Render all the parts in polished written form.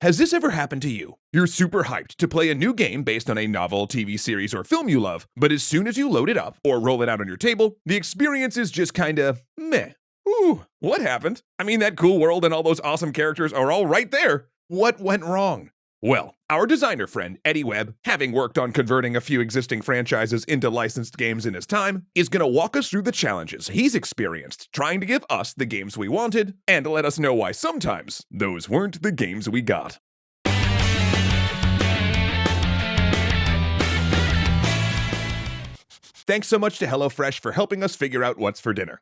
Has this ever happened to you? You're super hyped to play a new game based on a novel, TV series, or film you love, but as soon as you load it up or roll it out on your table, the experience is just kinda meh. Ooh, what happened? I mean, that cool world and all those awesome characters are all right there. What went wrong? Well, our designer friend, Eddie Webb, having worked on converting a few existing franchises into licensed games in his time, is gonna walk us through the challenges he's experienced trying to give us the games we wanted, and let us know why sometimes those weren't the games we got. Thanks so much to HelloFresh for helping us figure out what's for dinner.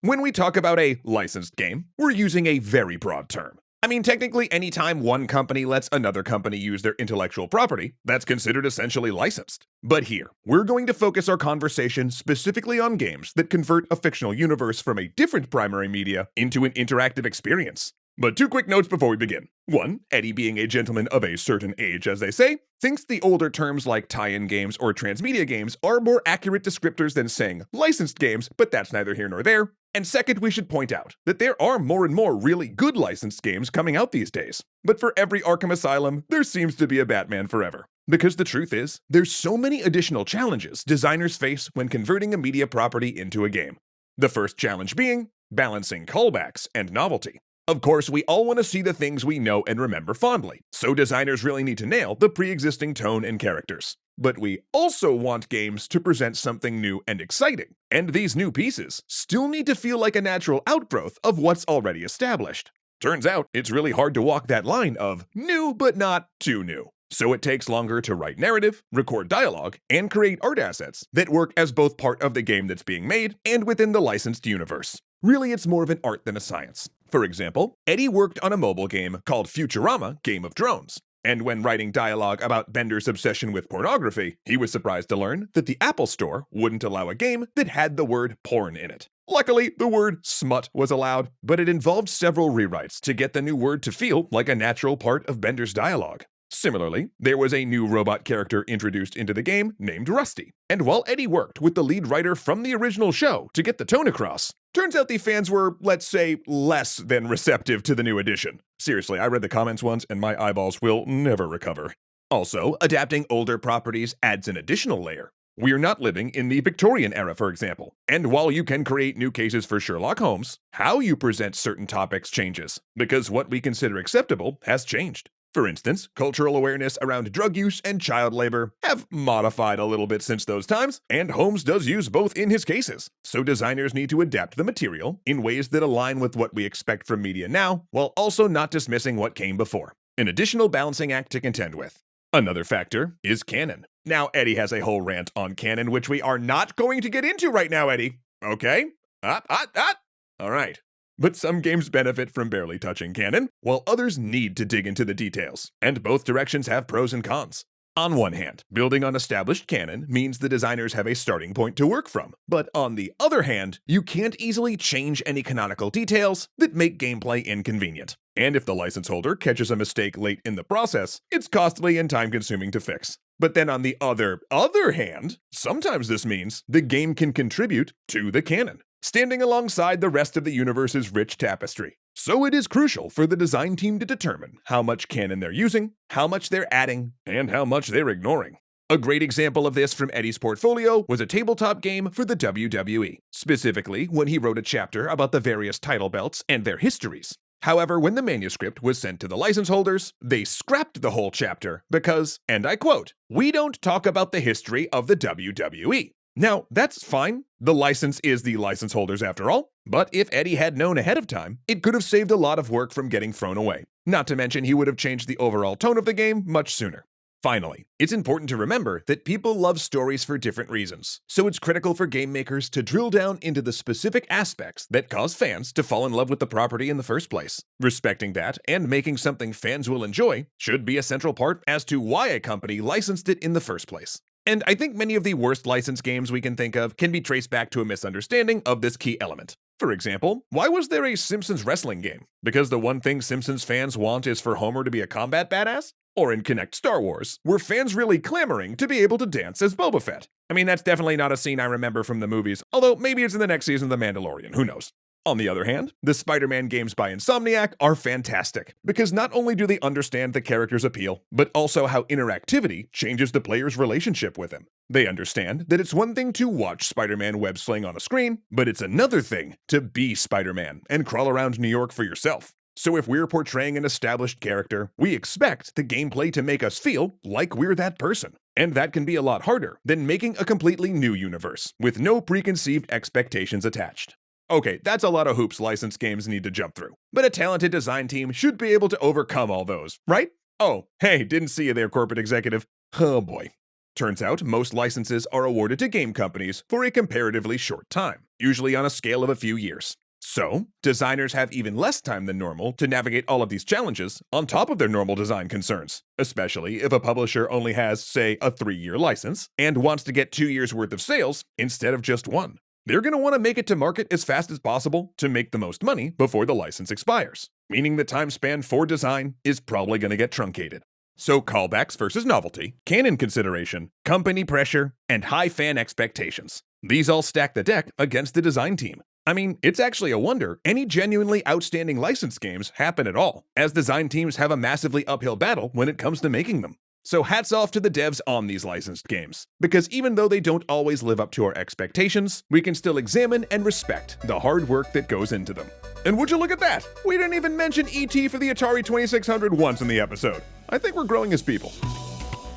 When we talk about a licensed game, we're using a very broad term. I mean, technically, anytime one company lets another company use their intellectual property, that's considered essentially licensed. But here, we're going to focus our conversation specifically on games that convert a fictional universe from a different primary media into an interactive experience. But two quick notes before we begin. One, Eddie, being a gentleman of a certain age, as they say, thinks the older terms like tie-in games or transmedia games are more accurate descriptors than saying licensed games, but that's neither here nor there. And second, we should point out that there are more and more really good licensed games coming out these days. But for every Arkham Asylum, there seems to be a Batman Forever. Because the truth is, there's so many additional challenges designers face when converting a media property into a game. The first challenge being balancing callbacks and novelty. Of course, we all want to see the things we know and remember fondly, so designers really need to nail the pre-existing tone and characters. But we also want games to present something new and exciting, and these new pieces still need to feel like a natural outgrowth of what's already established. Turns out, it's really hard to walk that line of new but not too new. So it takes longer to write narrative, record dialogue, and create art assets that work as both part of the game that's being made and within the licensed universe. Really, it's more of an art than a science. For example, Eddie worked on a mobile game called Futurama Game of Drones. And when writing dialogue about Bender's obsession with pornography, he was surprised to learn that the Apple Store wouldn't allow a game that had the word porn in it. Luckily, the word smut was allowed, but it involved several rewrites to get the new word to feel like a natural part of Bender's dialogue. Similarly, there was a new robot character introduced into the game named Rusty. And while Eddie worked with the lead writer from the original show to get the tone across, turns out the fans were, let's say, less than receptive to the new addition. Seriously, I read the comments once and my eyeballs will never recover. Also, adapting older properties adds an additional layer. We're not living in the Victorian era, for example. And while you can create new cases for Sherlock Holmes, how you present certain topics changes, because what we consider acceptable has changed. For instance, cultural awareness around drug use and child labor have modified a little bit since those times, and Holmes does use both in his cases. So designers need to adapt the material in ways that align with what we expect from media now, while also not dismissing what came before. An additional balancing act to contend with. Another factor is canon. Now, Eddie has a whole rant on canon, which we are not going to get into right now, Eddie. Okay? All right. But some games benefit from barely touching canon, while others need to dig into the details, and both directions have pros and cons. On one hand, building on established canon means the designers have a starting point to work from, but on the other hand, you can't easily change any canonical details that make gameplay inconvenient. And if the license holder catches a mistake late in the process, it's costly and time-consuming to fix. But then on the other hand, sometimes this means the game can contribute to the canon, standing alongside the rest of the universe's rich tapestry. So it is crucial for the design team to determine how much canon they're using, how much they're adding, and how much they're ignoring. A great example of this from Eddie's portfolio was a tabletop game for the WWE, specifically when he wrote a chapter about the various title belts and their histories. However, when the manuscript was sent to the license holders, they scrapped the whole chapter because, and I quote, "We don't talk about the history of the WWE." Now, that's fine. The license is the license holders after all. But if Eddie had known ahead of time, it could have saved a lot of work from getting thrown away. Not to mention he would have changed the overall tone of the game much sooner. Finally, it's important to remember that people love stories for different reasons, so it's critical for game makers to drill down into the specific aspects that cause fans to fall in love with the property in the first place. Respecting that and making something fans will enjoy should be a central part as to why a company licensed it in the first place. And I think many of the worst licensed games we can think of can be traced back to a misunderstanding of this key element. For example, why was there a Simpsons wrestling game? Because the one thing Simpsons fans want is for Homer to be a combat badass? Or in Connect Star Wars, were fans really clamoring to be able to dance as Boba Fett? I mean, that's definitely not a scene I remember from the movies, although maybe it's in the next season of The Mandalorian, who knows. On the other hand, the Spider-Man games by Insomniac are fantastic, because not only do they understand the character's appeal, but also how interactivity changes the player's relationship with him. They understand that it's one thing to watch Spider-Man web sling on a screen, but it's another thing to be Spider-Man and crawl around New York for yourself. So if we're portraying an established character, we expect the gameplay to make us feel like we're that person. And that can be a lot harder than making a completely new universe, with no preconceived expectations attached. Okay, that's a lot of hoops licensed games need to jump through, but a talented design team should be able to overcome all those, right? Oh, hey, didn't see you there, corporate executive. Oh boy. Turns out most licenses are awarded to game companies for a comparatively short time, usually on a scale of a few years. So, designers have even less time than normal to navigate all of these challenges on top of their normal design concerns, especially if a publisher only has, say, a 3-year license and wants to get 2 years worth of sales instead of just 1. They're going to want to make it to market as fast as possible to make the most money before the license expires, meaning the time span for design is probably going to get truncated. So callbacks versus novelty, canon consideration, company pressure, and high fan expectations. These all stack the deck against the design team. I mean, it's actually a wonder any genuinely outstanding licensed games happen at all, as design teams have a massively uphill battle when it comes to making them. So hats off to the devs on these licensed games, because even though they don't always live up to our expectations, we can still examine and respect the hard work that goes into them. And would you look at that? We didn't even mention E.T. for the Atari 2600 once in the episode. I think we're growing as people.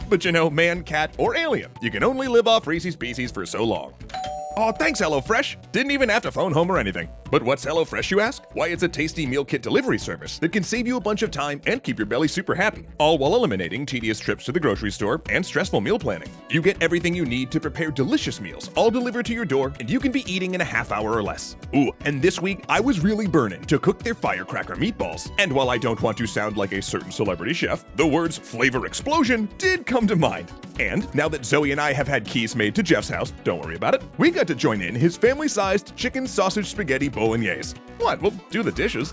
But you know, man, cat, or alien, you can only live off Reese's Pieces for so long. Aw, thanks HelloFresh! Didn't even have to phone home or anything. But what's HelloFresh, you ask? Why, it's a tasty meal kit delivery service that can save you a bunch of time and keep your belly super happy, all while eliminating tedious trips to the grocery store and stressful meal planning. You get everything you need to prepare delicious meals, all delivered to your door, and you can be eating in a half hour or less. Ooh, and this week, I was really burning to cook their firecracker meatballs. And while I don't want to sound like a certain celebrity chef, the words flavor explosion did come to mind. And now that Zoe and I have had keys made to Jeff's house, don't worry about it, we got to join in his family-sized chicken sausage spaghetti bolognese. What? We'll do the dishes.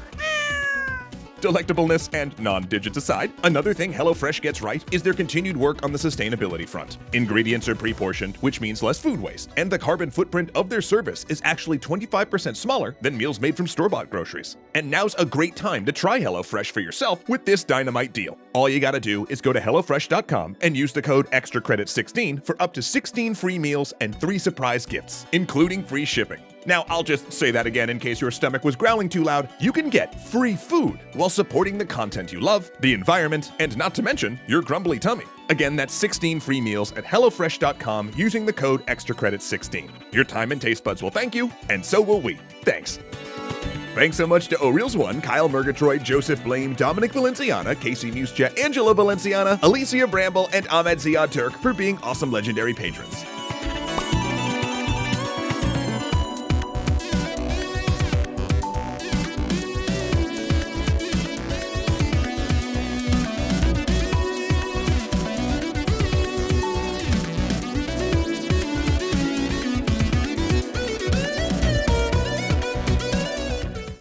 Delectableness and non-digits aside, another thing HelloFresh gets right is their continued work on the sustainability front. Ingredients are pre-portioned, which means less food waste, and the carbon footprint of their service is actually 25% smaller than meals made from store-bought groceries. And now's a great time to try HelloFresh for yourself with this dynamite deal. All you gotta do is go to HelloFresh.com and use the code EXTRACREDIT16 for up to 16 free meals and 3 surprise gifts, including free shipping. Now, I'll just say that again in case your stomach was growling too loud. You can get free food while supporting the content you love, the environment, and not to mention your grumbly tummy. Again, that's 16 free meals at HelloFresh.com using the code EXTRACREDIT16. Your time and taste buds will thank you, and so will we. Thanks. Thanks so much to O'Reels1, Kyle Murgatroyd, Joseph Blame, Dominic Valenciana, Casey Newsjet, Angela Valenciana, Alicia Bramble, and Ahmed Ziad Turk for being awesome legendary patrons.